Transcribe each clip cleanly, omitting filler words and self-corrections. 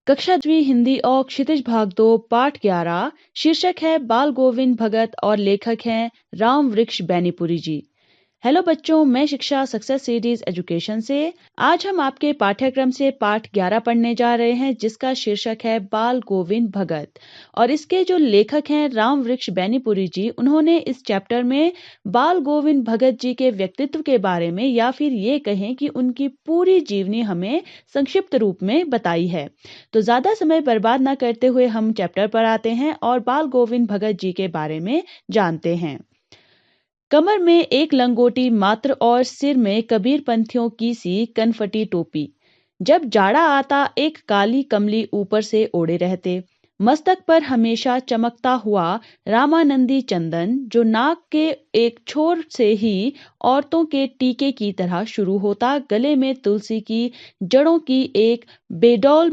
कक्षा 10वीं हिंदी और क्षितिज भाग 2 पाठ 11। शीर्षक है बाल गोविंद भगत और लेखक हैं राम वृक्ष बैनीपुरी जी। हेलो बच्चों, मैं शिक्षा सक्सेस सीरीज एजुकेशन से आज हम आपके पाठ्यक्रम से पाठ 11 पढ़ने जा रहे हैं, जिसका शीर्षक है बाल गोविंद भगत। और इसके जो लेखक हैं राम वृक्ष बैनीपुरी जी, उन्होंने इस चैप्टर में बाल गोविंद भगत जी के व्यक्तित्व के बारे में, या फिर ये कहें कि उनकी पूरी जीवनी हमें संक्षिप्त रूप में बताई है। तो ज्यादा समय बर्बाद ना करते हुए हम चैप्टर पर आते हैं और बाल गोविंद भगत जी के बारे में जानते हैं। कमर में एक लंगोटी मात्र और सिर में कबीर पंथियों की सी कनफटी टोपी। जब जाड़ा आता एक काली कमली ऊपर से ओढ़े रहते। मस्तक पर हमेशा चमकता हुआ रामानंदी चंदन, जो नाक के एक छोर से ही औरतों के टीके की तरह शुरू होता, गले में तुलसी की जड़ों की एक बेडौल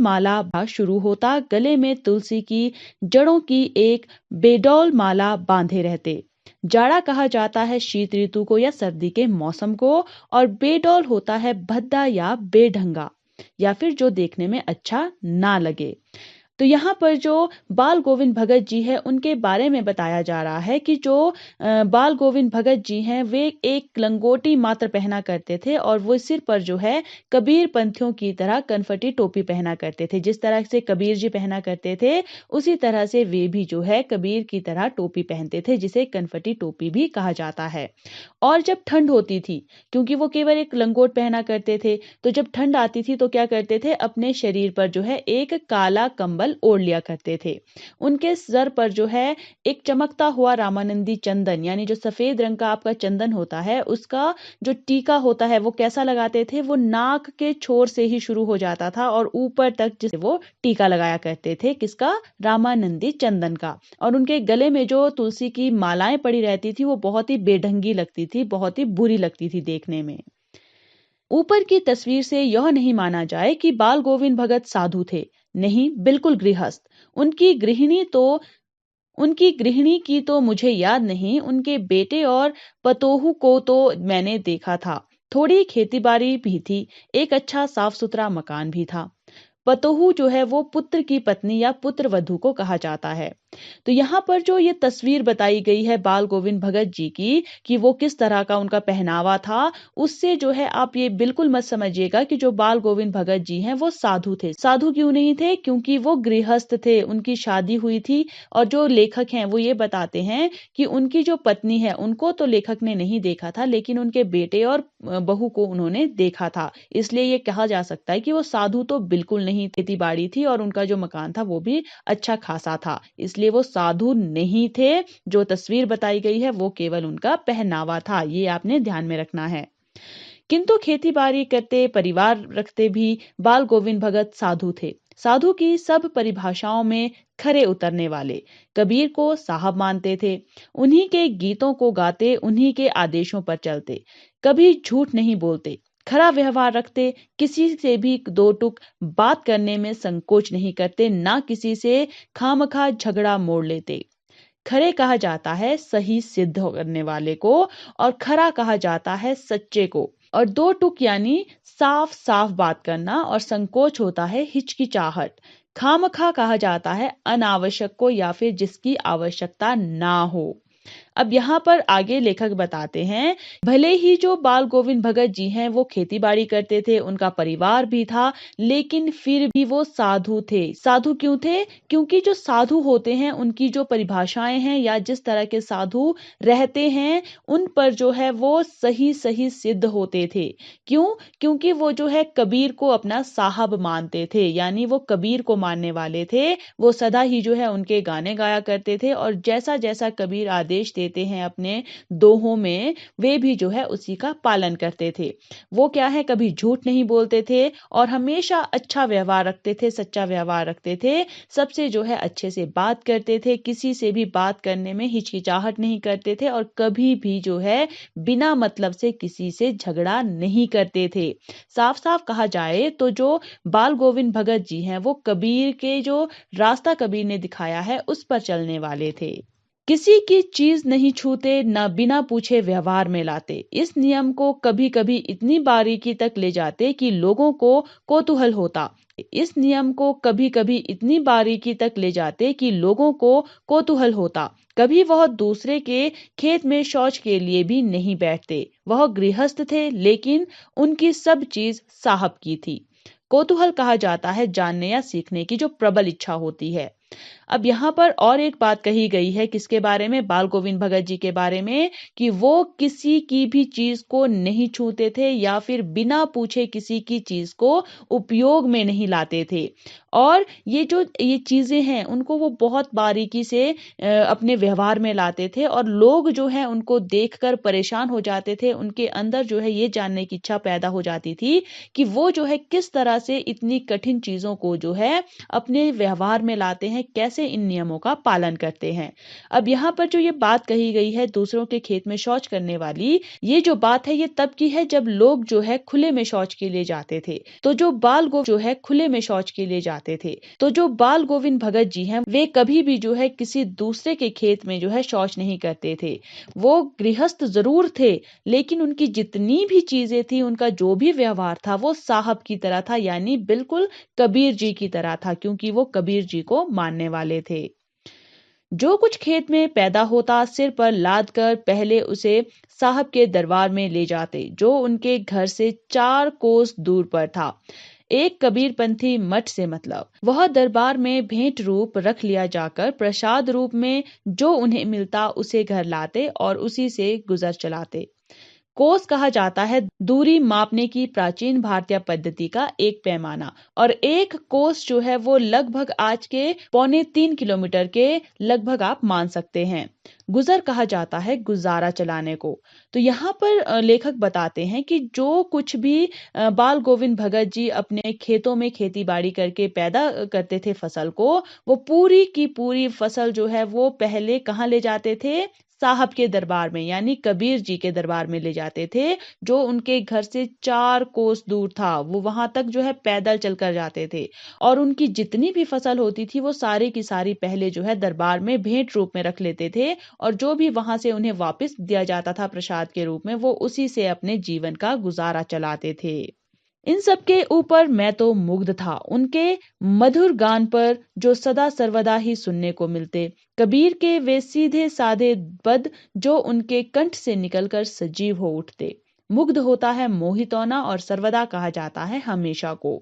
माला बांधे रहते। जाड़ा कहा जाता है शीत ऋतु को या सर्दी के मौसम को, और बेडौल होता है भद्दा या बेढंगा, या फिर जो देखने में अच्छा ना लगे। तो यहाँ पर जो बाल गोविंद भगत जी है, उनके बारे में बताया जा रहा है कि जो बाल गोविंद भगत जी हैं, वे एक लंगोटी मात्र पहना करते थे और वो सिर पर जो है कबीर पंथियों की तरह कनफटी टोपी पहना करते थे। जिस तरह से कबीर जी पहना करते थे, उसी तरह से वे भी जो है कबीर की तरह टोपी पहनते थे, जिसे कनफटी टोपी भी कहा जाता है। और जब ठंड होती थी, क्योंकि वो केवल एक लंगोट पहना करते थे, तो जब ठंड आती थी तो क्या करते थे, अपने शरीर पर जो है एक काला कंबल ओढ़ लिया करते थे। उनके सर पर जो है एक चमकता हुआ रामानंदी चंदन, यानी जो सफेद रंग का आपका चंदन होता है, उसका जो टीका होता है वो कैसा लगाते थे, वो नाक के छोर से ही शुरू हो जाता था और ऊपर तक जिसे वो टीका लगाया करते थे, किसका, रामानंदी चंदन का। और उनके गले में जो तुलसी की मालाएं पड़ी रहती थी, वो बहुत ही बेढंगी लगती थी, बहुत ही बुरी लगती थी देखने में। ऊपर की तस्वीर से यह नहीं माना जाए कि बाल गोविंद भगत साधु थे। नहीं, बिल्कुल गृहस्थ। उनकी गृहिणी की तो मुझे याद नहीं, उनके बेटे और पतोहू को तो मैंने देखा था। थोड़ी खेतीबाड़ी भी थी, एक अच्छा साफ सुथरा मकान भी था। पतोहू जो है वो पुत्र की पत्नी या पुत्र वधू को कहा जाता है। तो यहाँ पर जो ये तस्वीर बताई गई है बाल गोविंद भगत जी की, कि वो किस तरह का उनका पहनावा था, उससे जो है आप ये बिल्कुल मत समझिएगा कि जो बाल गोविंद भगत जी हैं वो साधु थे। साधु क्यों नहीं थे? क्योंकि वो गृहस्थ थे, उनकी शादी हुई थी। और जो लेखक हैं वो ये बताते हैं कि उनकी जो पत्नी है, उनको तो लेखक ने नहीं देखा था, लेकिन उनके बेटे और बहू को उन्होंने देखा था। इसलिए ये कहा जा सकता है कि वो साधु तो बिल्कुल नहीं, खेती बाड़ी थी और उनका जो मकान था वो भी अच्छा खासा था, इसलिए वो साधु नहीं थे। जो तस्वीर बताई गई है वो केवल उनका पहनावा था, ये आपने ध्यान में रखना है। किंतु खेती बाड़ी करते, परिवार रखते भी बाल गोविंद भगत साधु थे। साधु की सब परिभाषाओं में खरे उतरने वाले। कबीर को साहब मानते थे, उन्हीं के गीतों को गाते, उन्हीं के आदेशों पर चलते। कभी झूठ नहीं बोलते, खरा व्यवहार रखते, किसी से भी दो टुक बात करने में संकोच नहीं करते, ना किसी से खामखा झगड़ा मोड़ लेते। खरे कहा जाता है सही सिद्ध करने वाले को, और खरा कहा जाता है सच्चे को। और दो टुक यानी साफ साफ बात करना, और संकोच होता है हिचकिचाहट। खामखा कहा जाता है अनावश्यक को, या फिर जिसकी आवश्यकता ना हो। अब यहाँ पर आगे लेखक बताते हैं, भले ही जो बाल गोविंद भगत जी हैं वो खेती बाड़ी करते थे, उनका परिवार भी था, लेकिन फिर भी वो साधु थे। साधु क्यों थे? क्योंकि जो साधु होते हैं उनकी जो परिभाषाएं हैं, या जिस तरह के साधु रहते हैं, उन पर जो है वो सही सही सिद्ध होते थे। क्यों? क्योंकि वो जो है कबीर को अपना साहब मानते थे, यानी वो कबीर को मानने वाले थे। वो सदा ही जो है उनके गाने गाया करते थे, और जैसा जैसा कबीर आदेश देते हैं अपने दोहों में, वे भी जो है उसी का पालन करते थे। वो क्या है, कभी झूठ नहीं बोलते थे, और हमेशा अच्छा व्यवहार रखते थे, सच्चा व्यवहार रखते थे। सबसे जो है अच्छे से बात करते थे, किसी से भी बात करने में हिचकिचाहट नहीं करते थे, और कभी भी जो है बिना मतलब से किसी से झगड़ा नहीं करते थे। साफ साफ कहा जाए तो जो बाल गोविंद भगत जी हैं वो कबीर के जो रास्ता कबीर ने दिखाया है उस पर चलने वाले थे। किसी की चीज नहीं छूते, ना बिना पूछे व्यवहार में लाते। इस नियम को कभी कभी इतनी बारीकी तक ले जाते कि लोगों को कौतूहल होता। इस नियम को कभी कभी इतनी बारीकी तक ले जाते कि लोगों को कौतूहल होता। कभी वह दूसरे के खेत में शौच के लिए भी नहीं बैठते। वह गृहस्थ थे, लेकिन उनकी सब चीज साहब की थी। कौतूहल कहा जाता है जानने या सीखने की जो प्रबल इच्छा होती है। अब यहाँ पर और एक बात कही गई है, किसके बारे में? बाल गोविंद भगत जी के बारे में, कि वो किसी की भी चीज को नहीं छूते थे या फिर बिना पूछे किसी की चीज को उपयोग में नहीं लाते थे। और ये चीजें हैं उनको वो बहुत बारीकी से अपने व्यवहार में लाते थे, और लोग जो है उनको देखकर परेशान हो जाते थे। उनके अंदर जो है ये जानने की इच्छा पैदा हो जाती थी कि वो जो है किस तरह से इतनी कठिन चीजों को जो है अपने व्यवहार में लाते हैं, कैसे इन नियमों का पालन करते हैं। अब यहाँ पर जो ये बात कही गई है दूसरों के खेत में शौच करने वाली, ये जो बात है ये तब की है जब लोग जो है खुले में शौच के लिए जाते थे। तो जो बाल गोविंद जो है खुले में शौच के लिए जाते थे, तो जो बाल गोविंद भगत जी हैं वे कभी भी जो है किसी दूसरे के खेत में जो है शौच नहीं करते थे। वो गृहस्थ जरूर थे, लेकिन उनकी जितनी भी चीजें थी, उनका जो भी व्यवहार था वो साहब की तरह था, यानी बिल्कुल कबीर जी की तरह था, क्योंकि वो कबीर जी को मानने वाले थे। जो कुछ खेत में पैदा होता, सिर पर लाद कर पहले उसे साहब के दरबार में ले जाते, जो उनके घर से 4 कोस दूर पर था। एक कबीरपंथी मठ से मतलब वह दरबार में भेंट रूप रख लिया जाकर प्रसाद रूप में जो उन्हें मिलता उसे घर लाते और उसी से गुजर चलाते। कोस कहा जाता है दूरी मापने की प्राचीन भारतीय पद्धति का एक पैमाना, और एक कोस जो है वो लगभग आज के 3.25 किलोमीटर के लगभग आप मान सकते हैं। गुजर कहा जाता है गुजारा चलाने को। तो यहाँ पर लेखक बताते हैं कि जो कुछ भी बाल गोविंद भगत जी अपने खेतों में खेती बाड़ी करके पैदा करते थे फसल को, वो पूरी की पूरी फसल जो है वो पहले कहाँ ले जाते थे? साहब के दरबार में, यानी कबीर जी के दरबार में ले जाते थे, जो उनके घर से 4 कोस दूर था। वो वहां तक जो है पैदल चलकर जाते थे, और उनकी जितनी भी फसल होती थी वो सारी की सारी पहले जो है दरबार में भेंट रूप में रख लेते थे, और जो भी वहां से उन्हें वापस दिया जाता था प्रसाद के रूप में, वो उसी से अपने जीवन का गुजारा चलाते थे। इन सब के ऊपर मैं तो मुग्ध था, उनके मधुर गान पर जो सदा सर्वदा ही सुनने को मिलते। कबीर के वे सीधे साधे पद जो उनके कंठ से निकलकर सजीव हो उठते। मुग्ध होता है मोहित होना, और सर्वदा कहा जाता है हमेशा को।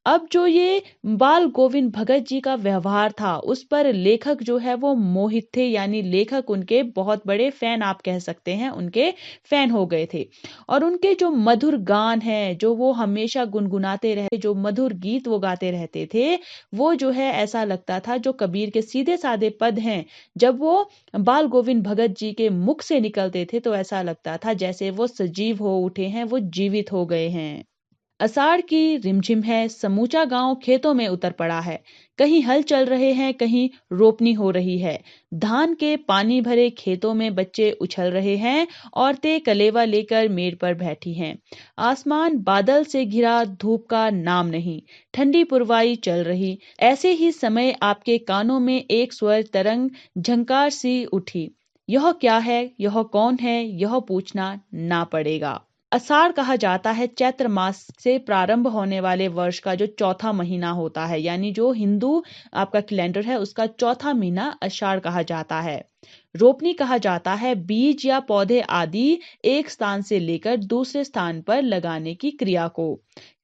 अब जो ये बाल गोविंद भगत जी का व्यवहार था, उस पर लेखक जो है वो मोहित थे, यानी लेखक उनके बहुत बड़े फैन आप कह सकते हैं, उनके फैन हो गए थे। और उनके जो मधुर गान हैं, जो वो हमेशा गुनगुनाते रहे, जो मधुर गीत वो गाते रहते थे, वो जो है ऐसा लगता था जो कबीर के सीधे साधे पद हैं, जब वो बाल गोविंद भगत जी के मुख से निकलते थे तो ऐसा लगता था जैसे वो सजीव हो उठे हैं, वो जीवित हो गए हैं। अषाढ़ की रिमझिम है, समूचा गांव खेतों में उतर पड़ा है। कहीं हल चल रहे हैं, कहीं रोपनी हो रही है। धान के पानी भरे खेतों में बच्चे उछल रहे हैं, औरतें कलेवा लेकर मेड़ पर बैठी हैं। आसमान बादल से घिरा, धूप का नाम नहीं। ठंडी पुरवाई चल रही। ऐसे ही समय आपके कानों में एक स्वर तरंग झंकार सी उठी। यह क्या है, यह कौन है, यह पूछना ना पड़ेगा। आषाढ़ कहा जाता है चैत्र मास से प्रारंभ होने वाले वर्ष का जो चौथा महीना होता है, यानी जो हिंदू आपका कैलेंडर है उसका चौथा महीना आषाढ़ कहा जाता है। रोपनी कहा जाता है बीज या पौधे आदि एक स्थान से लेकर दूसरे स्थान पर लगाने की क्रिया को।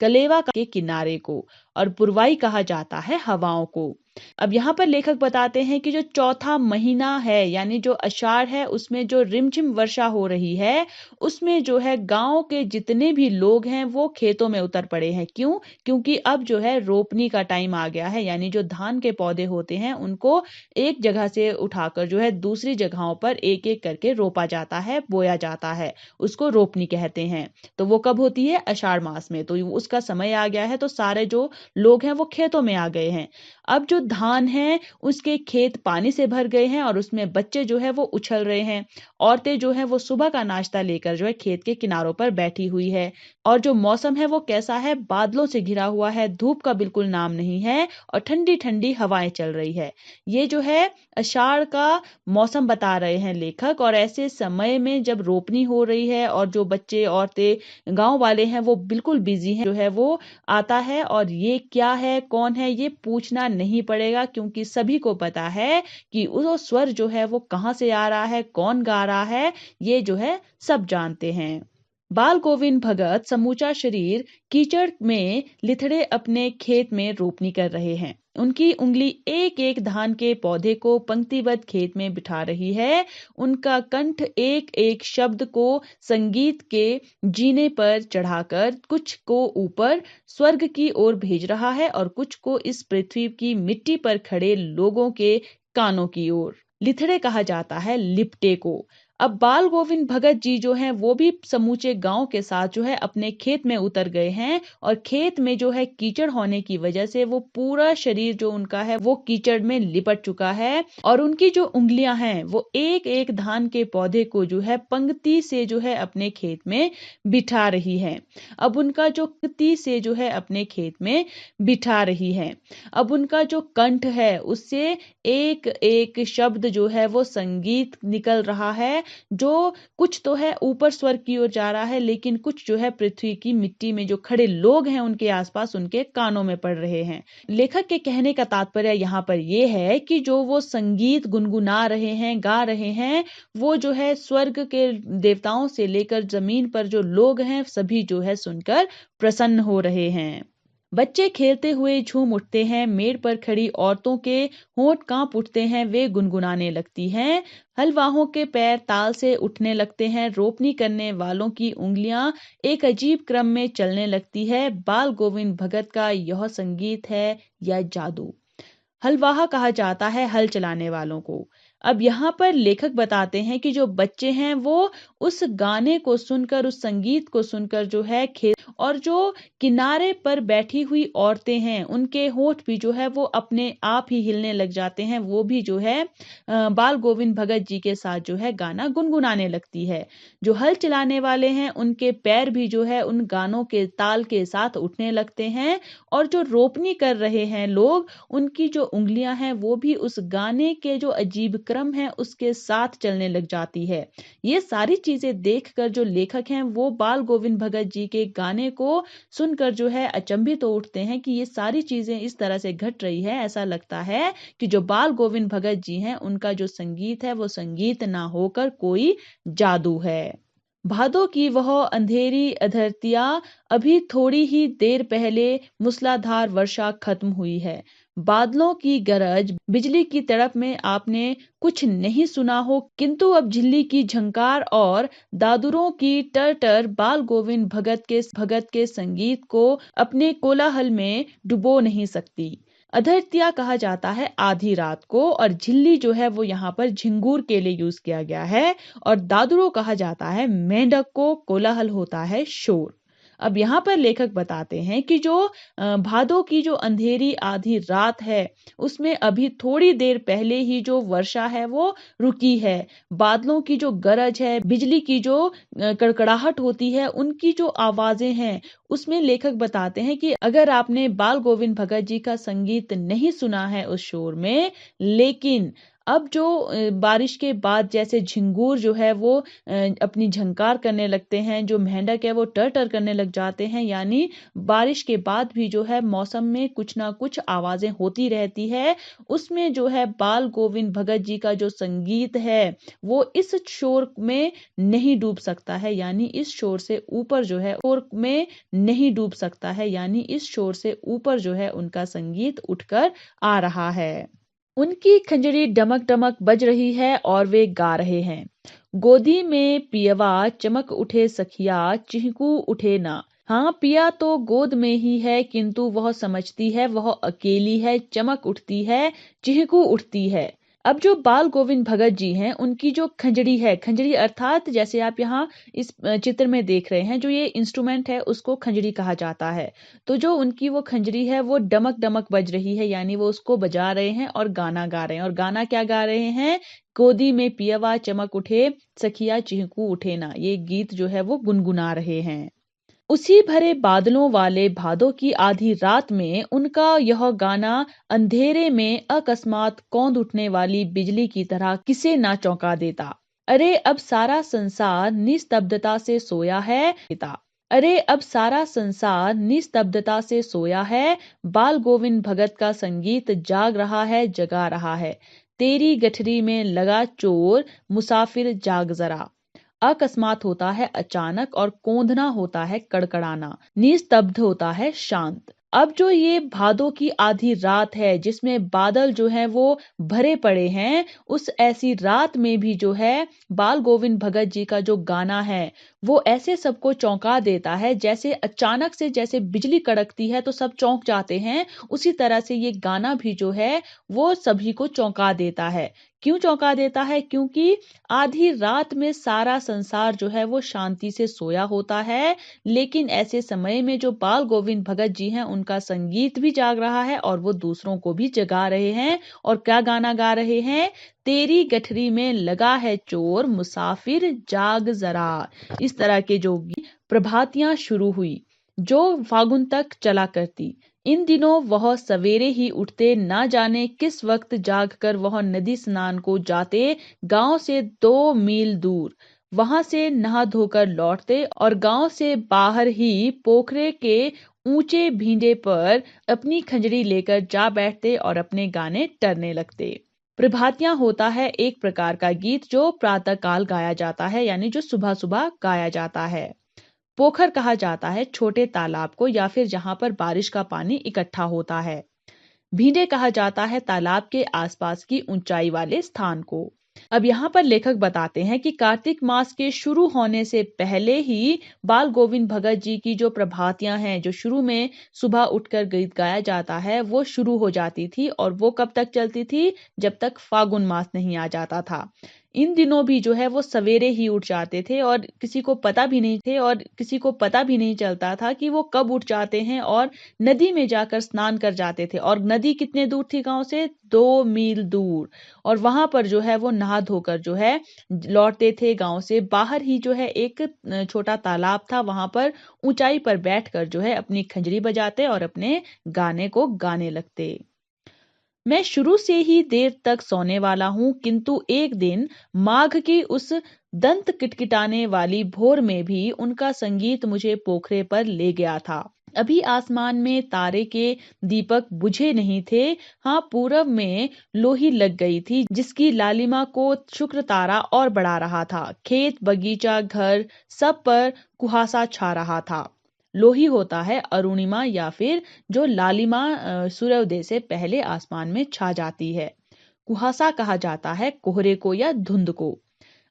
कलेवा के किनारे को। और पुरवाई कहा जाता है हवाओं को। अब यहाँ पर लेखक बताते हैं कि जो चौथा महीना है, यानी जो आषाढ़ है, उसमें जो रिमझिम वर्षा हो रही है, उसमें जो है गांव के जितने भी लोग हैं वो खेतों में उतर पड़े हैं। क्यों? क्योंकि अब जो है रोपनी का टाइम आ गया है, यानी जो धान के पौधे होते हैं उनको एक जगह से उठाकर जो है दूसरी जगहों पर एक एक करके रोपा जाता है, बोया जाता है। उसको रोपनी कहते हैं। तो वो कब होती है? आषाढ़ मास में। तो उसका समय आ गया है, तो सारे जो लोग हैं वो खेतों में आ गए हैं। अब जो धान है उसके खेत पानी से भर गए हैं, और उसमें बच्चे जो है वो उछल रहे हैं। औरतें जो है वो सुबह का नाश्ता लेकर जो है खेत के किनारों पर बैठी हुई है। और जो मौसम है वो कैसा है? बादलों से घिरा हुआ है, धूप का बिल्कुल नाम नहीं है, और ठंडी ठंडी हवाएं चल रही है। ये जो है आषाढ़ का मौसम मौसम बता रहे हैं लेखक। और ऐसे समय में जब रोपनी हो रही है और जो बच्चे औरतें गांव वाले हैं वो बिल्कुल बिजी हैं, जो है वो आता है और ये क्या है कौन है ये पूछना नहीं पड़ेगा, क्योंकि सभी को पता है कि वो स्वर जो है वो कहाँ से आ रहा है, कौन गा रहा है, ये जो है सब जानते हैं। बाल गोविंद भगत समूचा शरीर कीचड़ में लिथड़े अपने खेत में रोपनी कर रहे हैं। उनकी उंगली एक एक धान के पौधे को पंक्तिबद्ध खेत में बिठा रही है। उनका कंठ एक एक शब्द को संगीत के जीने पर चढ़ाकर कुछ को ऊपर स्वर्ग की ओर भेज रहा है और कुछ को इस पृथ्वी की मिट्टी पर खड़े लोगों के कानों की ओर। लिथड़े कहा जाता है लिपटे को। अब बाल गोविंद भगत जी जो हैं वो भी समूचे गांव के साथ जो है अपने खेत में उतर गए हैं और खेत में जो है कीचड़ होने की वजह से वो पूरा शरीर जो उनका है वो कीचड़ में लिपट चुका है और उनकी जो उंगलियां हैं वो एक एक धान के पौधे को जो है पंक्ति से जो है अपने खेत में बिठा रही है। अब उनका जो पंक्ति से जो है अपने खेत में बिठा रही है, अब उनका जो कंठ है उससे एक एक शब्द जो है वो संगीत निकल रहा है, जो कुछ तो है ऊपर स्वर्ग की ओर जा रहा है लेकिन कुछ जो है पृथ्वी की मिट्टी में जो खड़े लोग हैं उनके आसपास उनके कानों में पड़ रहे हैं। लेखक के कहने का तात्पर्य यहाँ पर यह है कि जो वो संगीत गुनगुना रहे हैं, गा रहे हैं, वो जो है स्वर्ग के देवताओं से लेकर जमीन पर जो लोग हैं सभी जो है सुनकर प्रसन्न हो रहे हैं। बच्चे खेलते हुए झूम उठते हैं, मेड़ पर खड़ी औरतों के होंठ कांप उठते हैं, वे गुनगुनाने लगती हैं। हलवाहों के पैर ताल से उठने लगते हैं, रोपनी करने वालों की उंगलियां एक अजीब क्रम में चलने लगती है। बाल गोविंद भगत का यह संगीत है या जादू। हलवाहा कहा जाता है हल चलाने वालों को। अब यहाँ पर लेखक बताते हैं कि जो बच्चे हैं वो उस गाने को सुनकर, उस संगीत को सुनकर जो है खेल, और जो किनारे पर बैठी हुई औरतें हैं उनके होंठ भी जो है वो अपने आप ही हिलने लग जाते हैं, वो भी जो है बाल गोविंद भगत जी के साथ जो है गाना गुनगुनाने लगती है। जो हल चलाने वाले हैं उनके पैर भी जो है उन गानों के ताल के साथ उठने लगते हैं और जो रोपनी कर रहे हैं लोग उनकी जो उंगलियां हैं वो भी उस गाने के जो अजीब क्रम है उसके साथ चलने लग जाती है। ये सारी चीजें देखकर जो लेखक हैं वो बाल गोविंद भगत जी के गाने को सुनकर जो है अचंभित हो उठते हैं कि ये सारी चीजें इस तरह से घट रही है। ऐसा लगता है कि जो बाल गोविंद भगत जी हैं उनका जो संगीत है वो संगीत ना होकर कोई जादू है। भादों की वह अंधेरी अधरतिया, अभी थोड़ी ही देर पहले मूसलाधार वर्षा खत्म हुई है। बादलों की गरज, बिजली की तड़प में आपने कुछ नहीं सुना हो, किंतु अब झिल्ली की झंकार और दादुरों की टर बाल गोविंद भगत के संगीत को अपने कोलाहल में डुबो नहीं सकती। अधरतिया कहा जाता है आधी रात को और झिल्ली जो है वो यहाँ पर झिंगूर के लिए यूज किया गया है और दादुरो कहा जाता है मेंढक को, कोलाहल होता है शोर। अब यहाँ पर लेखक बताते हैं कि जो भादों की जो अंधेरी आधी रात है उसमें अभी थोड़ी देर पहले ही जो वर्षा है वो रुकी है। बादलों की जो गरज है, बिजली की जो कड़कड़ाहट होती है, उनकी जो आवाजें हैं उसमें लेखक बताते हैं कि अगर आपने बाल गोविंद भगत जी का संगीत नहीं सुना है उस शोर में, लेकिन अब जो बारिश के बाद जैसे झिंगूर जो है वो अपनी झंकार करने लगते हैं, जो मेंढक है वो टर करने लग जाते हैं, यानी बारिश के बाद भी जो है मौसम में कुछ ना कुछ आवाजें होती रहती है, उसमें जो है बाल गोविंद भगत जी का जो संगीत है वो इस शोर में नहीं डूब सकता है, यानी इस शोर से ऊपर जो है शोर में नहीं डूब सकता है, यानी इस शोर से ऊपर जो है उनका संगीत उठकर आ रहा है। उनकी खंजरी डमक डमक बज रही है और वे गा रहे हैं। गोदी में पियवा चमक उठे सखिया, चिहकू उठे ना। हाँ, पिया तो गोद में ही है किंतु वह समझती है वह अकेली है, चमक उठती है, चिहकू उठती है। अब जो बाल गोविंद भगत जी हैं उनकी जो खंजरी है, खंजरी अर्थात जैसे आप यहाँ इस चित्र में देख रहे हैं जो ये इंस्ट्रूमेंट है उसको खंजरी कहा जाता है। तो जो उनकी वो खंजरी है वो डमक डमक बज रही है, यानी वो उसको बजा रहे हैं और गाना गा रहे हैं। और गाना क्या गा रहे हैं? गोदी में पियवा चमक उठे सखिया चिहकू उठे ना, ये गीत जो है वो गुनगुना रहे हैं। उसी भरे बादलों वाले भादों की आधी रात में उनका यह गाना अंधेरे में अकस्मात कौंध उठने वाली बिजली की तरह किसे ना चौंका देता। अरे अब सारा संसार निस्तब्धता से सोया है पिता। अरे अब सारा संसार निस्तब्धता से सोया है। बाल गोविंद भगत का संगीत जाग रहा है, जगा रहा है। तेरी गठरी में लगा चोर, मुसाफिर जाग जरा। अकस्मात होता है अचानक और कोंधना होता है कड़कड़ाना, निस्तब्ध होता है शांत। अब जो ये भादों की आधी रात है जिसमें बादल जो है वो भरे पड़े हैं, उस ऐसी रात में भी जो है बाल गोविंद भगत जी का जो गाना है वो ऐसे सबको चौंका देता है, जैसे अचानक से जैसे बिजली कड़कती है तो सब चौंक जाते हैं, उसी तरह से ये गाना भी जो है वो सभी को चौंका देता है। क्यों चौंका देता है? क्योंकि आधी रात में सारा संसार जो है वो शांति से सोया होता है, लेकिन ऐसे समय में जो बाल गोविंद भगत जी हैं उनका संगीत भी जाग रहा है और वो दूसरों को भी जगा रहे हैं। और क्या गाना गा रहे हैं? तेरी गठरी में लगा है चोर, मुसाफिर जाग जरा। इस तरह के जो प्रभातियां शुरू हुई जो फागुन तक चला करती। इन दिनों वह सवेरे ही उठते, ना जाने किस वक्त जागकर वह नदी स्नान को जाते, गांव से 2 मील दूर। वहां से नहा धोकर लौटते और गांव से बाहर ही पोखरे के ऊंचे भींडे पर अपनी खंजरी लेकर जा बैठते और अपने गाने टरने लगते। प्रभातियां होता है एक प्रकार का गीत जो प्रातः काल गाया जाता है, यानी जो सुबह सुबह गाया जाता है। पोखर कहा जाता है छोटे तालाब को या फिर जहां पर बारिश का पानी इकट्ठा होता है। भींडे कहा जाता है तालाब के आसपास की ऊंचाई वाले स्थान को। अब यहाँ पर लेखक बताते हैं कि कार्तिक मास के शुरू होने से पहले ही बाल गोविंद भगत जी की जो प्रभातियां हैं, जो शुरू में सुबह उठकर गीत गाया जाता है, वो शुरू हो जाती थी और वो कब तक चलती थी? जब तक फागुन मास नहीं आ जाता था। इन दिनों भी जो है वो सवेरे ही उठ जाते थे और किसी को पता भी नहीं चलता था कि वो कब उठ जाते हैं और नदी में जाकर स्नान कर जाते थे। और नदी कितने दूर थी गांव से? 2 मील दूर। और वहां पर जो है वो नहा धोकर जो है लौटते थे। गांव से बाहर ही जो है एक छोटा तालाब था, वहां पर ऊंचाई पर बैठकर जो है अपनी खंजरी बजाते और अपने गाने को गाने लगते। मैं शुरू से ही देर तक सोने वाला हूँ, किंतु एक दिन माघ की उस दंत किटकिटाने वाली भोर में भी उनका संगीत मुझे पोखरे पर ले गया था। अभी आसमान में तारे के दीपक बुझे नहीं थे। हाँ, पूरब में लोही लग गई थी जिसकी लालिमा को शुक्र तारा और बढ़ा रहा था। खेत, बगीचा, घर सब पर कुहासा छा रहा था। लोही होता है अरुणिमा या फिर जो लालिमा सूर्योदय से पहले आसमान में छा जाती है। कुहासा कहा जाता है कोहरे को या धुंध को।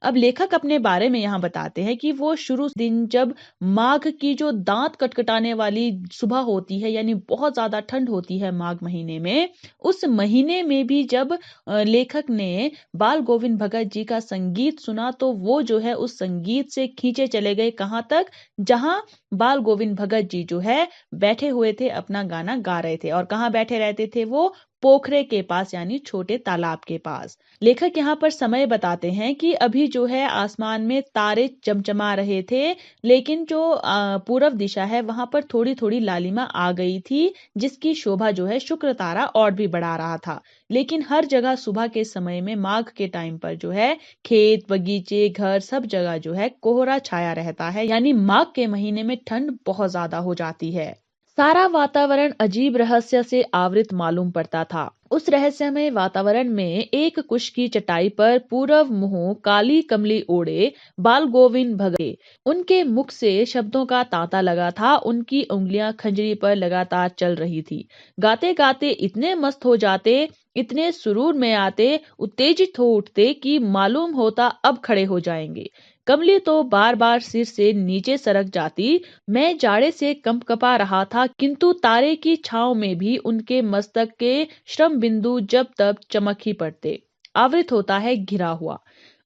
अब लेखक अपने बारे में यहाँ बताते हैं कि वो शुरू दिन जब माघ की जो दांत कटकटाने वाली सुबह होती है, यानी बहुत ज्यादा ठंड होती है माघ महीने में, उस महीने में भी जब लेखक ने बाल गोविंद भगत जी का संगीत सुना तो वो जो है उस संगीत से खींचे चले गए कहाँ तक? जहां बाल गोविंद भगत जी जो है बैठे हुए थे, अपना गाना गा रहे थे। और कहाँ बैठे रहते थे वो? पोखरे के पास, यानी छोटे तालाब के पास। लेखक यहाँ पर समय बताते हैं कि अभी जो है आसमान में तारे चमचमा रहे थे, लेकिन जो पूर्व दिशा है वहां पर थोड़ी थोड़ी लालिमा आ गई थी, जिसकी शोभा जो है शुक्र तारा और भी बढ़ा रहा था। लेकिन हर जगह सुबह के समय में माघ के टाइम पर जो है खेत, बगीचे, घर सब जगह जो है कोहरा छाया रहता है, यानी माघ के महीने में ठंड बहुत ज्यादा हो जाती है। सारा वातावरण अजीब रहस्य से आवृत मालूम पड़ता था। उस रहस्यमय वातावरण में एक कुश की चटाई पर पूरब मुंह काली कमली ओढ़े बाल गोविंद भगत, उनके मुख से शब्दों का तांता लगा था। उनकी उंगलियां खंजरी पर लगातार चल रही थी। गाते गाते इतने मस्त हो जाते, इतने सुरूर में आते, उत्तेजित हो उठते कि मालूम होता अब खड़े हो जाएंगे। कमली तो बार बार सिर से नीचे सरक जाती। मैं जाड़े से कंपकपा रहा था, किंतु तारे की छांव में भी उनके मस्तक के श्रम बिंदु जब तब चमक ही पड़ते। आवृत होता है घिरा हुआ।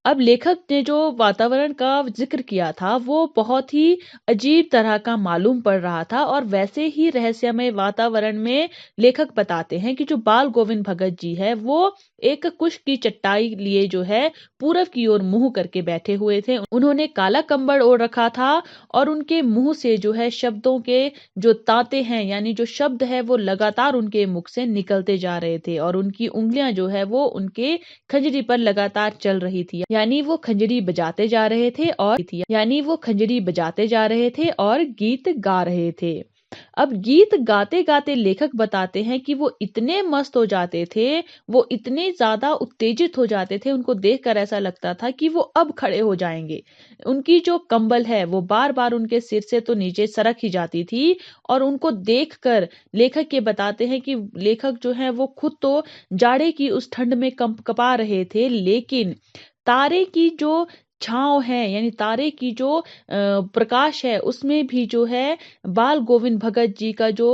अब लेखक ने जो वातावरण का ज़िक्र किया था, वो बहुत ही अजीब तरह का मालूम पड़ रहा था और वैसे ही रहस्यमय वातावरण में लेखक बताते हैं कि जो बाल गोविंद भगत जी है, वो एक कुश की चटाई लिए जो है पूरब की ओर मुँह करके बैठे हुए थे। उन्होंने काला कंबल ओढ़ रखा था और उनके मुँह से जो है शब्दों के जो तांते हैं, यानी जो शब्द है वो लगातार उनके मुख से निकलते जा रहे थे और उनकी उँगलियाँ जो है वो उनके खंजरी पर लगातार चल रही थी। यानी वो खंजरी बजाते जा रहे थे और गीत गा रहे थे। अब गीत गाते-गाते लेखक बताते हैं कि वो इतने मस्त हो जाते थे, वो इतने ज़्यादा उत्तेजित हो जाते थे, उनको देखकर ऐसा लगता था कि वो अब खड़े हो जाएँगे। उनकी जो कंबल है, वो बार-बार उनके सिर से तो नीचे सरक ही जाती थी और उनको देखकर लेखक ये बताते हैं कि लेखक जो हैं वो खुद तो जाड़े की उस ठंड में कँपा रहे थे, लेकिन तारे की जो छाँव है, यानी तारे की जो प्रकाश है, उसमें भी जो है बाल गोविंद भगत जी का जो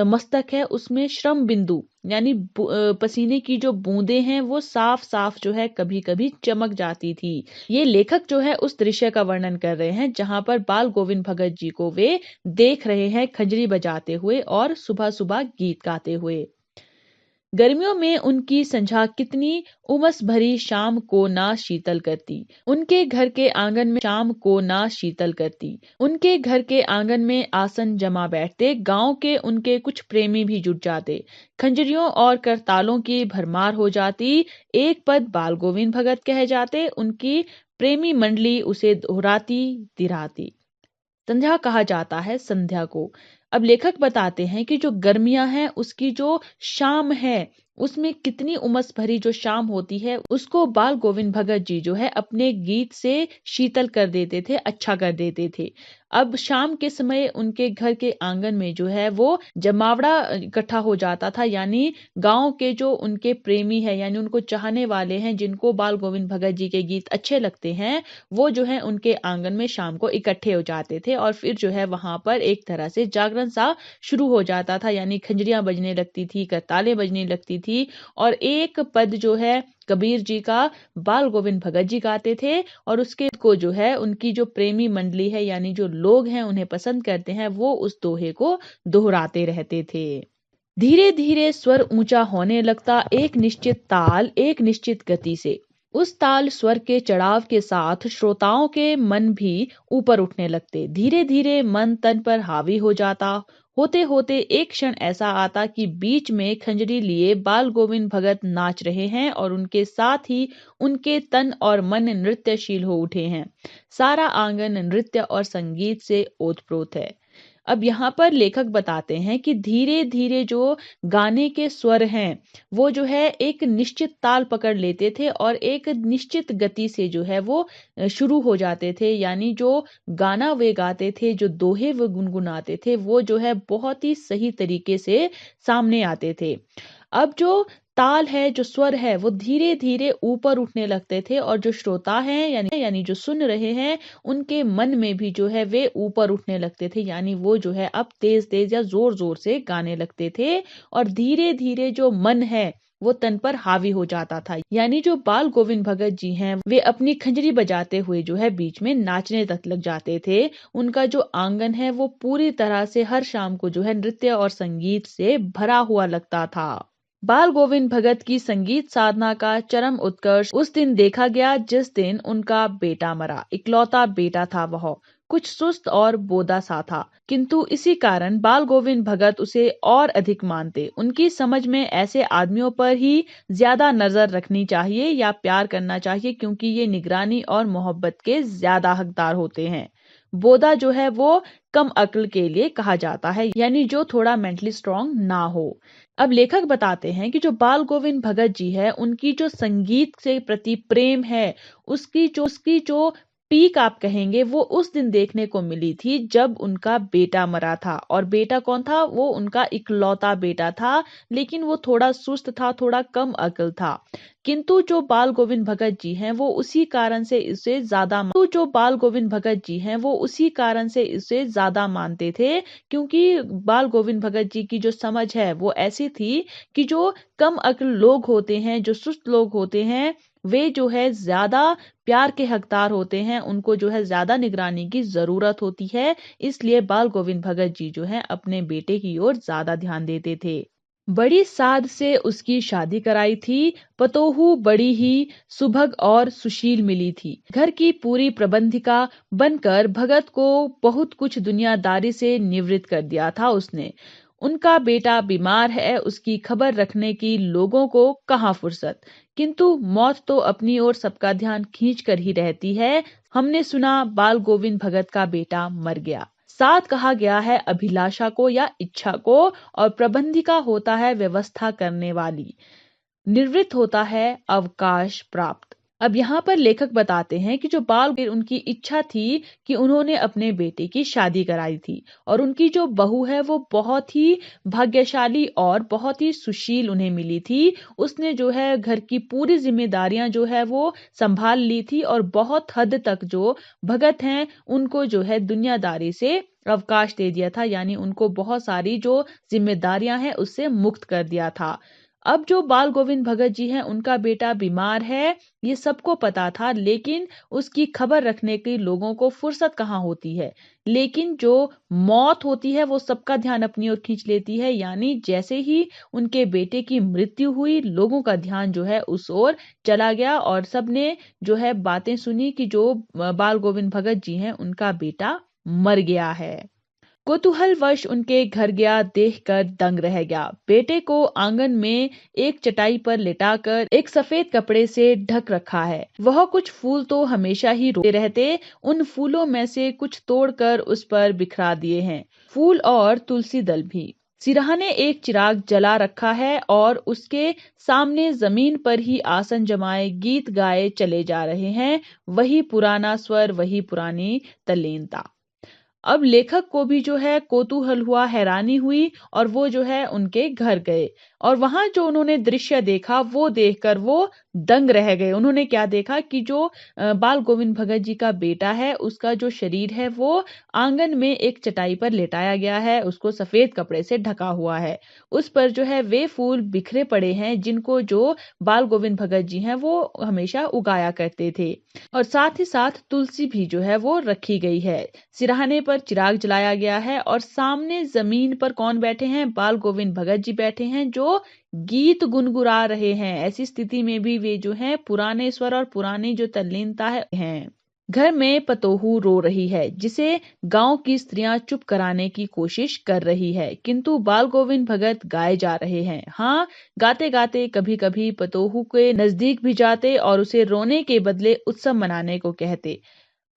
मस्तक है, उसमें श्रम बिंदु यानी पसीने की जो बूंदें हैं, वो साफ-साफ जो है कभी-कभी चमक जाती थी। ये लेखक जो है उस दृश्य का वर्णन कर रहे हैं, जहाँ पर बाल गोविंद भगत जी को वे देख रहे हैं खंजरी बजाते हुए और सुबह-सुबह गीत गाते हुए। गर्मियों में उनकी संझा कितनी उमस भरी शाम को ना शीतल करती। उनके घर के आंगन में शाम को ना शीतल करती। उनके घर के आंगन में आसन जमा बैठते, गांव के उनके कुछ प्रेमी भी जुट जाते। खंजरियों और करतालों की भरमार हो जाती। एक पद बाल गोविंद भगत कह जाते, उनकी प्रेमी मंडली उसे दोहराती दिराती। संध्या कहा जाता है संध्या को। अब लेखक बताते हैं कि जो गर्मियां हैं उसकी जो शाम है, उसमें कितनी उमस भरी जो शाम होती है, उसको बाल गोविंद भगत जी जो है अपने गीत से शीतल कर देते थे, अच्छा कर देते थे। अब शाम के समय उनके घर के आंगन में जो है वो जमावड़ा इकट्ठा हो जाता था, यानी गांव के जो उनके प्रेमी है, यानी उनको चाहने वाले हैं, जिनको बाल गोविंद भगत जी के गीत अच्छे लगते हैं, वो जो है उनके आंगन में शाम को इकट्ठे हो जाते थे और फिर जो है वहां पर एक तरह से जागरण सा शुरू हो जाता था, यानी खंजरियां बजने लगती थी, करतालें बजने लगती थी और एक पद जो है कबीर जी का बाल गोविंद भगत जी गाते थे और उसके को जो है उनकी जो प्रेमी मंडली है, यानी जो लोग हैं उन्हें पसंद करते हैं, वो उस दोहे को दोहराते रहते थे। धीरे धीरे स्वर ऊंचा होने लगता, एक निश्चित ताल एक निश्चित गति से। उस ताल स्वर के चढ़ाव के साथ श्रोताओं के मन भी ऊपर उठने लगते। धीरे धीरे मन तन पर हावी हो जाता। होते होते एक क्षण ऐसा आता कि बीच में खंजरी लिए बाल गोविंद भगत नाच रहे हैं और उनके साथ ही उनके तन और मन नृत्यशील हो उठे हैं। सारा आंगन नृत्य और संगीत से ओतप्रोत है। अब यहाँ पर लेखक बताते हैं कि धीरे धीरे जो गाने के स्वर हैं, वो जो है एक निश्चित ताल पकड़ लेते थे और एक निश्चित गति से जो है वो शुरू हो जाते थे, यानी जो गाना वे गाते थे, जो दोहे वो गुनगुनाते थे, वो जो है बहुत ही सही तरीके से सामने आते थे। अब जो ताल है, जो स्वर है, वो धीरे-धीरे ऊपर उठने लगते थे और जो श्रोता हैं, यानी जो सुन रहे हैं, उनके मन में भी जो है वे ऊपर उठने लगते थे, यानी वो जो है अब तेज-तेज या ज़ोर-ज़ोर से गाने लगते थे और धीरे-धीरे जो मन है, वो तन पर हावी हो जाता था। यानी जो बाल गोविंद भगत जी हैं, वे अपनी खंजरी बजाते हुए जो है बीच में नाचने तक लग जाते थे। उनका जो आंगन है, वो पूरी तरह से हर शाम को जो है नृत्य और संगीत से भरा हुआ लगता था। बाल गोविंद भगत की संगीत साधना का चरम उत्कर्ष उस दिन देखा गया जिस दिन उनका बेटा मरा। इकलौता बेटा था वह, कुछ सुस्त और बोदा सा था, किंतु इसी कारण बाल गोविंद भगत उसे और अधिक मानते। उनकी समझ में ऐसे आदमियों पर ही ज्यादा नजर रखनी चाहिए या प्यार करना चाहिए, क्योंकि ये निगरानी और मोहब्बत के ज्यादा हकदार होते हैं। बोदा जो है वो कम अक्ल के लिए कहा जाता है, यानी जो थोड़ा मेंटली स्ट्रांग ना हो। अब लेखक बताते हैं कि जो बाल गोविंद भगत जी है, उनकी जो संगीत से प्रति प्रेम है, उसकी जो पीक आप कहेंगे, वो उस दिन देखने को मिली थी जब उनका बेटा मरा था। और बेटा कौन था? वो उनका इकलौता बेटा था, लेकिन वो थोड़ा सुस्त था, थोड़ा कम अक्ल था। किंतु जो बाल गोविंद भगत जी हैं, वो उसी कारण से इसे ज्यादा मानते थे, क्योंकि बाल गोविंद भगत जी की जो समझ है वो ऐसी थी कि जो कम अक्ल लोग होते हैं, जो सुस्त लोग होते हैं, वे जो है ज्यादा प्यार के हकदार होते हैं, उनको जो है ज्यादा निगरानी की जरूरत होती है। इसलिए बाल गोविंद भगत जी जो है अपने बेटे की ओर ज्यादा ध्यान देते थे। बड़ी साध से उसकी शादी कराई थी। पतोहू बड़ी ही सुभग और सुशील मिली थी। घर की पूरी प्रबंधिका बनकर भगत को बहुत कुछ दुनियादारी से निवृत्त कर दिया था उसने। उनका बेटा बीमार है, उसकी खबर रखने की लोगों को कहाँ फुर्सत। किंतु मौत तो अपनी ओर सबका ध्यान खींच कर ही रहती है। हमने सुना बाल गोविंद भगत का बेटा मर गया। साथ कहा गया है अभिलाषा को या इच्छा को, और प्रबंधिका होता है व्यवस्था करने वाली। निवृत्त होता है अवकाश प्राप्त। अब यहाँ पर लेखक बताते हैं कि जो बाल उनकी इच्छा थी कि उन्होंने अपने बेटे की शादी कराई थी, और उनकी जो बहू है वो बहुत ही भाग्यशाली और बहुत ही सुशील उन्हें मिली थी। उसने जो है घर की पूरी जिम्मेदारियां जो है वो संभाल ली थी, और बहुत हद तक जो भगत हैं उनको जो है दुनियादारी से अवकाश दे दिया था, यानी उनको बहुत सारी जो जिम्मेदारियां हैं उससे मुक्त कर दिया था। अब जो बाल गोविंद भगत जी हैं उनका बेटा बीमार है, ये सबको पता था, लेकिन उसकी खबर रखने की लोगों को फुर्सत कहाँ होती है। लेकिन जो मौत होती है वो सबका ध्यान अपनी ओर खींच लेती है, यानी जैसे ही उनके बेटे की मृत्यु हुई, लोगों का ध्यान जो है उस ओर चला गया, और सबने जो है बातें सुनी कि जो बाल गोविंद भगत जी हैं उनका बेटा मर गया है। कौतूहलवश उनके घर गया, देखकर दंग रह गया। बेटे को आंगन में एक चटाई पर लिटाकर एक सफेद कपड़े से ढक रखा है। वह कुछ फूल तो हमेशा ही रोते रहते, उन फूलों में से कुछ तोड़कर उस पर बिखरा दिए हैं, फूल और तुलसी दल भी। सिरहाने एक चिराग जला रखा है, और उसके सामने जमीन पर ही आसन जमाए गीत गाए चले जा रहे हैं। वही पुराना स्वर, वही पुरानी तल्लीनता। अब लेखक को भी जो है कौतूहल हुआ, हैरानी हुई, और वो जो है उनके घर गए, और वहां जो उन्होंने दृश्य देखा वो देखकर वो दंग रह गए। उन्होंने क्या देखा कि जो बाल गोविंद भगत जी का बेटा है उसका जो शरीर है वो आंगन में एक चटाई पर लेटाया गया है, उसको सफेद कपड़े से ढका हुआ है। उस पर जो है वे फूल बिखरे पड़े हैं जिनको जो बाल गोविंद भगत जी हैं वो हमेशा उगाया करते थे, और साथ ही साथ तुलसी भी जो है वो रखी गई है। सिरहाने पर चिराग जलाया गया है, और सामने जमीन पर कौन बैठे हैं? बाल गोविंद भगत जी बैठे हैं, जो गीत गुनगुना रहे हैं। ऐसी स्थिति में भी वे जो हैं पुराने स्वर और पुरानी जो तल्लीनता है। घर में पतोहू रो रही है, जिसे गांव की स्त्रियां चुप कराने की कोशिश कर रही है, किंतु बाल गोविंद भगत गाए जा रहे हैं। हाँ, गाते गाते कभी कभी पतोहू के नजदीक भी जाते और उसे रोने के बदले उत्सव मनाने को कहते।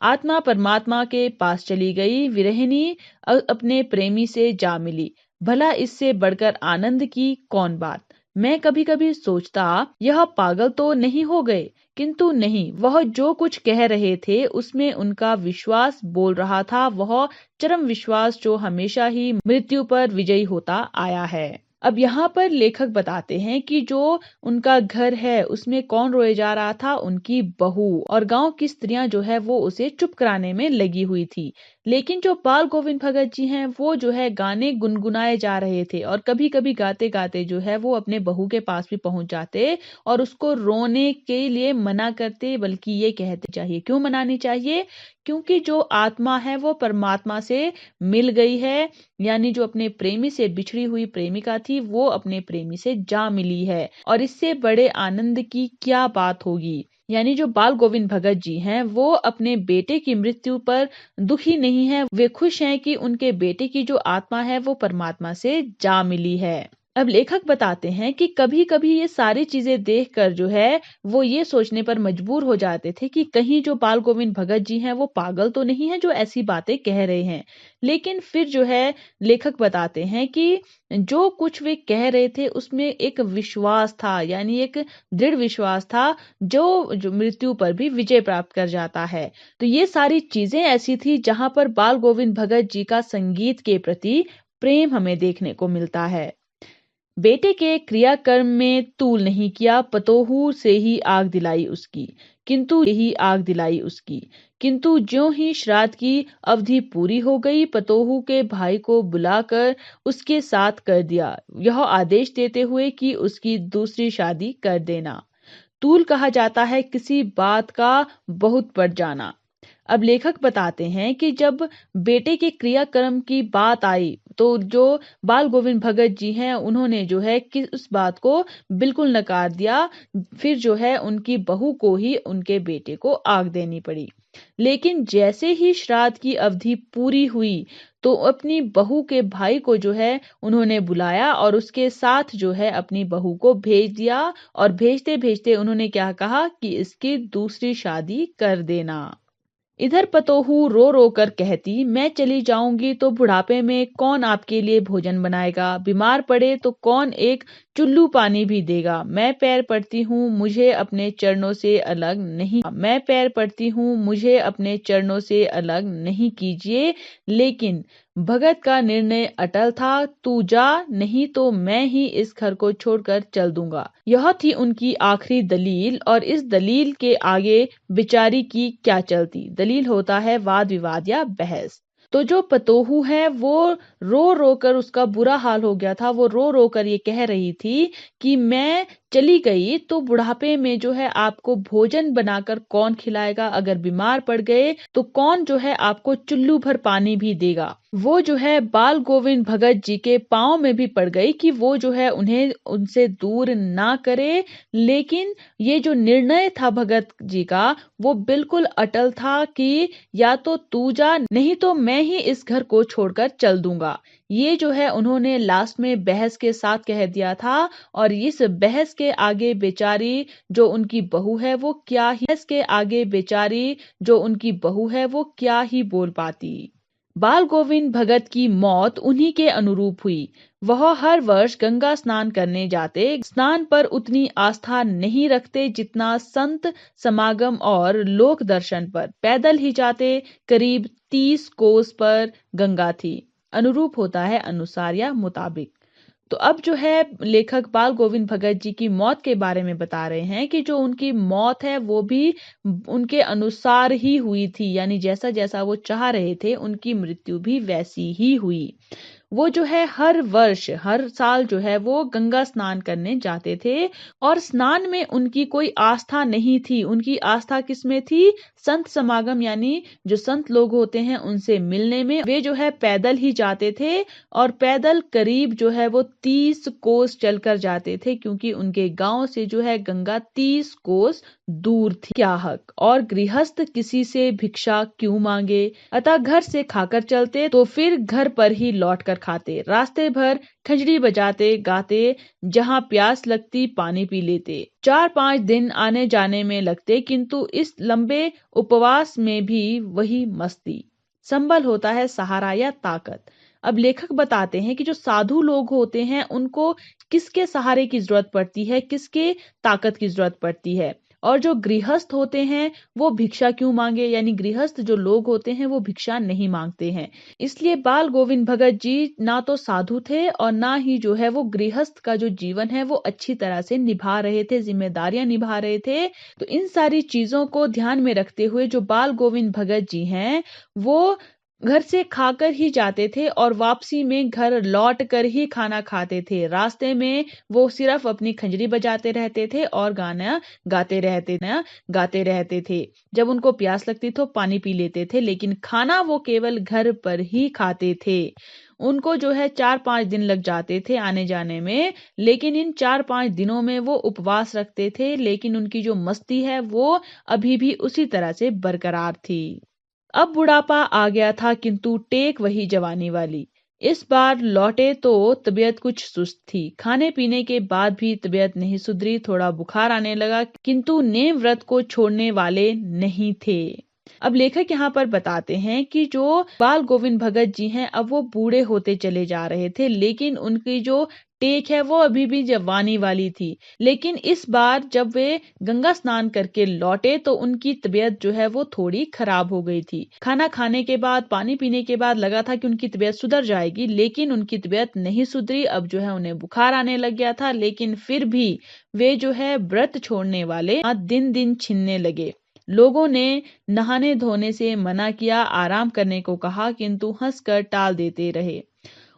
आत्मा परमात्मा के पास चली गई, विरहिणी अपने प्रेमी से जा मिली। भला इससे बढ़कर आनंद की कौन बात। मैं कभी कभी सोचता यह पागल तो नहीं हो गए, किंतु नहीं, वह जो कुछ कह रहे थे उसमें उनका विश्वास बोल रहा था, वह चरम विश्वास जो हमेशा ही मृत्यु पर विजयी होता आया है। अब यहाँ पर लेखक बताते हैं कि जो उनका घर है उसमें कौन रोए जा रहा था? उनकी बहू, और गांव की स्त्रियां जो है वो उसे चुप कराने में लगी हुई थी। लेकिन जो बाल गोविंद भगत जी हैं वो जो है गाने गुनगुनाए जा रहे थे, और कभी कभी गाते गाते जो है वो अपने बहू के पास भी पहुंच जाते और उसको रोने के लिए मना करते, बल्कि ये कहते चाहिए। क्यों मनानी चाहिए? क्योंकि जो आत्मा है वो परमात्मा से मिल गई है, यानी जो अपने प्रेमी से बिछड़ी हुई प्रेमिका थी वो अपने प्रेमी से जा मिली है, और इससे बड़े आनंद की क्या बात होगी। यानी जो बाल गोविंद भगत जी हैं वो अपने बेटे की मृत्यु पर दुखी नहीं है, वे खुश हैं कि उनके बेटे की जो आत्मा है वो परमात्मा से जा मिली है। अब लेखक बताते हैं कि कभी कभी ये सारी चीजें देखकर जो है वो ये सोचने पर मजबूर हो जाते थे कि कहीं जो बाल गोविंद भगत जी हैं वो पागल तो नहीं है जो ऐसी बातें कह रहे हैं। लेकिन फिर जो है लेखक बताते हैं कि जो कुछ वे कह रहे थे उसमें एक विश्वास था, यानी एक दृढ़ विश्वास था जो मृत्यु पर भी विजय प्राप्त कर जाता है। तो ये सारी चीजें ऐसी थी जहां पर बाल गोविंद भगत जी का संगीत के प्रति प्रेम हमें देखने को मिलता है। बेटे के क्रियाकर्म में तूल नहीं किया, पतोहू से ही आग दिलाई उसकी, किंतु यही आग दिलाई उसकी, किंतु ज्यों ही श्राद्ध की अवधि पूरी हो गई, पतोहू के भाई को बुलाकर उसके साथ कर दिया, यह आदेश देते हुए कि उसकी दूसरी शादी कर देना। तूल कहा जाता है किसी बात का बहुत बढ़ जाना। अब लेखक बताते हैं कि जब बेटे के क्रियाक्रम की बात आई तो जो बाल गोविंद भगत जी हैं उन्होंने जो है कि उस बात को बिल्कुल नकार दिया। फिर जो है उनकी बहू को ही उनके बेटे को आग देनी पड़ी। लेकिन जैसे ही श्राद्ध की अवधि पूरी हुई तो अपनी बहू के भाई को जो है उन्होंने बुलाया और उसके साथ जो है अपनी बहू को भेज दिया। और भेजते भेजते उन्होंने क्या कहा कि इसकी दूसरी शादी कर देना। इधर पतोहू रो रो कर कहती, मैं चली जाऊंगी तो बुढ़ापे में कौन आपके लिए भोजन बनाएगा, बीमार पड़े तो कौन एक चुल्लू पानी भी देगा। मैं पैर पड़ती हूँ, मुझे अपने चरणों से अलग नहीं, मैं पैर पड़ती हूँ, मुझे अपने चरणों से अलग नहीं कीजिए। लेकिन भगत का निर्णय अटल था, तू जा, नहीं तो मैं ही इस घर को छोड़कर चल दूंगा। यह थी उनकी आखिरी दलील, और इस दलील के आगे बिचारी की क्या चलती। दलील होता है वाद विवाद या बहस। तो जो पतोहू है वो रो रो कर, उसका बुरा हाल हो गया था, वो रो रो कर ये कह रही थी कि मैं चली गई तो बुढ़ापे में जो है आपको भोजन बनाकर कौन खिलाएगा, अगर बीमार पड़ गए तो कौन जो है आपको चुल्लू भर पानी भी देगा। वो जो है बाल गोविंद भगत जी के पांव में भी पड़ गई कि वो जो है उन्हें उनसे दूर ना करे। लेकिन ये जो निर्णय था भगत जी का वो बिल्कुल अटल था कि या तो तू जा, नहीं तो मैं ही इस घर को छोड़कर चल दूंगा। ये जो है उन्होंने लास्ट में बहस के साथ कह दिया था। और इस बहस के आगे बेचारी जो उनकी बहू है वो क्या ही, बहस के आगे बेचारी जो उनकी बहू है वो क्या ही बोल पाती। बाल गोविंद भगत की मौत उन्हीं के अनुरूप हुई। वह हर वर्ष गंगा स्नान करने जाते, स्नान पर उतनी आस्था नहीं रखते जितना संत समागम और लोक दर्शन पर। पैदल ही जाते, करीब 30 कोस पर गंगा थी। अनुरूप होता है अनुसार या मुताबिक। तो अब जो है लेखक बाल गोविंद भगत जी की मौत के बारे में बता रहे हैं कि जो उनकी मौत है वो भी उनके अनुसार ही हुई थी, यानी जैसा जैसा वो चाह रहे थे उनकी मृत्यु भी वैसी ही हुई। वो जो है हर वर्ष हर साल जो है वो गंगा स्नान करने जाते थे, और स्नान में उनकी कोई आस्था नहीं थी। उनकी आस्था किसमें थी? संत समागम, यानी जो संत लोग होते हैं उनसे मिलने में। वे जो है पैदल ही जाते थे, और पैदल करीब जो है वो 30 कोस चलकर जाते थे, क्योंकि उनके गांव से जो है गंगा 30 कोस दूर थी। क्या हक और गृहस्थ किसी से भिक्षा क्यों मांगे, अतः घर से खाकर चलते तो फिर घर पर ही लौट कर खाते। रास्ते भर खंजड़ी बजाते गाते, जहाँ प्यास लगती पानी पी लेते। 4-5 दिन आने जाने में लगते, किंतु इस लंबे उपवास में भी वही मस्ती। संबल होता है सहारा या ताकत। अब लेखक बताते हैं कि जो साधु लोग होते हैं उनको किसके सहारे की जरूरत पड़ती है, किसके ताकत की जरूरत पड़ती है। और जो गृहस्थ होते हैं वो भिक्षा क्यों मांगे, यानी गृहस्थ जो लोग होते हैं वो भिक्षा नहीं मांगते हैं। इसलिए बाल गोविंद भगत जी ना तो साधु थे और ना ही जो है वो गृहस्थ का जो जीवन है वो अच्छी तरह से निभा रहे थे, जिम्मेदारियां निभा रहे थे। तो इन सारी चीजों को ध्यान में रखते हुए जो बाल गोविंद भगत जी हैं वो घर से खाकर ही जाते थे और वापसी में घर लौट कर ही खाना खाते थे। रास्ते में वो सिर्फ अपनी खंजरी बजाते रहते थे और गाना गाते रहते थे। जब उनको प्यास लगती तो पानी पी लेते थे, लेकिन खाना वो केवल घर पर ही खाते थे। उनको जो है 4-5 दिन लग जाते थे आने जाने में, लेकिन इन 4-5 दिनों में वो उपवास रखते थे, लेकिन उनकी जो मस्ती है वो अभी भी उसी तरह से बरकरार थी। अब बुढ़ापा आ गया था, किंतु टेक वही जवानी वाली। इस बार लौटे तो तबीयत कुछ सुस्त थी। खाने पीने के बाद भी तबीयत नहीं सुधरी, थोड़ा बुखार आने लगा, किंतु नेम व्रत को छोड़ने वाले नहीं थे। अब लेखक यहाँ पर बताते हैं कि जो बाल गोविंद भगत जी हैं अब वो बूढ़े होते चले जा रहे थे, लेकिन उनकी जो टेक है वो अभी भी जवानी वाली थी। लेकिन इस बार जब वे गंगा स्नान करके लौटे तो उनकी तबीयत जो है वो थोड़ी खराब हो गई थी। खाना खाने के बाद, पानी पीने के बाद लगा था कि उनकी तबीयत सुधर जाएगी, लेकिन उनकी तबीयत नहीं सुधरी। अब जो है उन्हें बुखार आने लग गया था, लेकिन फिर भी वे जो है व्रत छोड़ने वाले दिन दिन छिनने लगे। लोगों ने नहाने धोने से मना किया, आराम करने को कहा, किंतु हंसकर टाल देते रहे।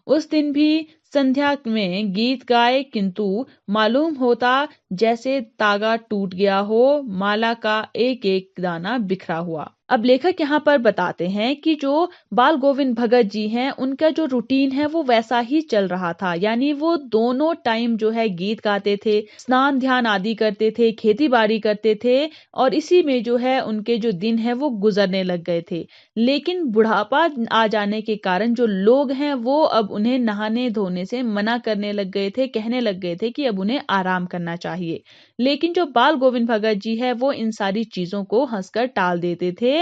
उस दिन भी संध्या में गीत गाए, किंतु मालूम होता जैसे तागा टूट गया हो, माला का एक एक दाना बिखरा हुआ। अब लेखक यहाँ पर बताते हैं कि जो बाल गोविंद भगत जी हैं, उनका जो रूटीन है वो वैसा ही चल रहा था। यानी वो दोनों टाइम जो है गीत गाते थे, स्नान ध्यान आदि करते थे, खेती बाड़ी करते थे, और इसी में जो है उनके जो दिन है वो गुजरने लग गए थे। लेकिन बुढ़ापा आ जाने के कारण जो लोग हैं वो अब उन्हें नहाने धोने से मना करने लग गए थे, कहने लग गए थे कि अब उन्हें आराम करना चाहिए। लेकिन जो बाल गोविंद भगत जी है वो इन सारी चीजों को हंसकर टाल देते थे,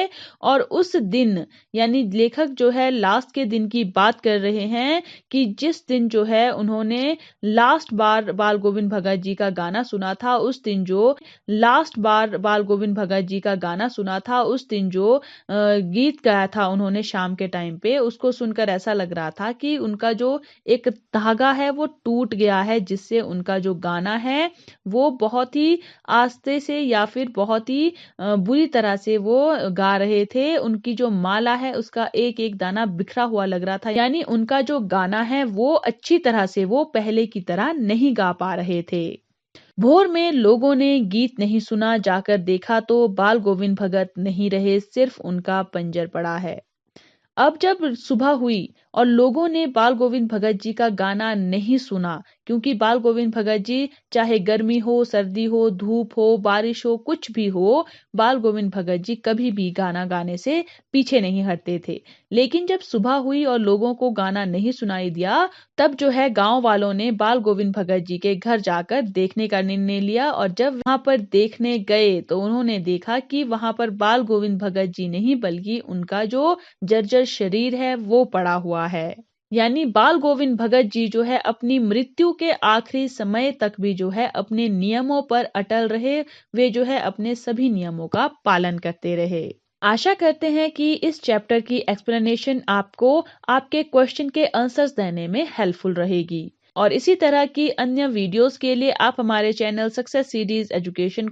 और उस दिन यानी लेखक जो है लास्ट के दिन की बात कर रहे हैं कि जिस दिन जो है उन्होंने लास्ट बार बाल गोविंद भगत जी का गाना सुना था, उस दिन जो लास्ट बार बाल गोविंद भगत जी का गाना सुना था, उस दिन जो गीत गाया था उन्होंने शाम के टाइम पे, उसको सुनकर ऐसा लग रहा था कि उनका जो एक धागा है वो टूट गया है, जिससे उनका जो गाना है वो बहुत ही आस्ते से या फिर बहुत ही बुरी तरह से वो गा रहे थे। उनकी जो माला है उसका एक एक दाना बिखरा हुआ लग रहा था। यानी उनका जो गाना है वो अच्छी तरह से वो पहले की तरह नहीं गा पा रहे थे। भोर में लोगों ने गीत नहीं सुना, जाकर देखा तो बाल गोविंद भगत नहीं रहे, सिर्फ उनका पंजर पड़ा है। अब जब सुबह हुई और लोगों ने बाल गोविंद भगत जी का गाना नहीं सुना, क्योंकि बाल गोविंद भगत जी चाहे गर्मी हो, सर्दी हो, धूप हो, बारिश हो, कुछ भी हो, बाल गोविंद भगत जी कभी भी गाना गाने से पीछे नहीं हटते थे। लेकिन जब सुबह हुई और लोगों को गाना नहीं सुनाई दिया, तब जो है गांव वालों ने बाल गोविंद भगत जी के घर जाकर देखने का निर्णय लिया, और जब वहां पर देखने गए तो उन्होंने देखा कि वहां पर बाल गोविंद भगत जी नहीं बल्कि उनका जो जर्जर शरीर है वो पड़ा हुआ है। यानी बाल गोविंद भगत जी जो है अपनी मृत्यु के आखिरी समय तक भी जो है अपने नियमों पर अटल रहे, वे जो है अपने सभी नियमों का पालन करते रहे। आशा करते हैं कि इस चैप्टर की एक्सप्लेनेशन आपको आपके क्वेश्चन के आंसर्स देने में हेल्पफुल रहेगी, और इसी तरह की अन्य वीडियोस के लिए आप हमारे चैनल सक्सेस सीरीज एजुकेशन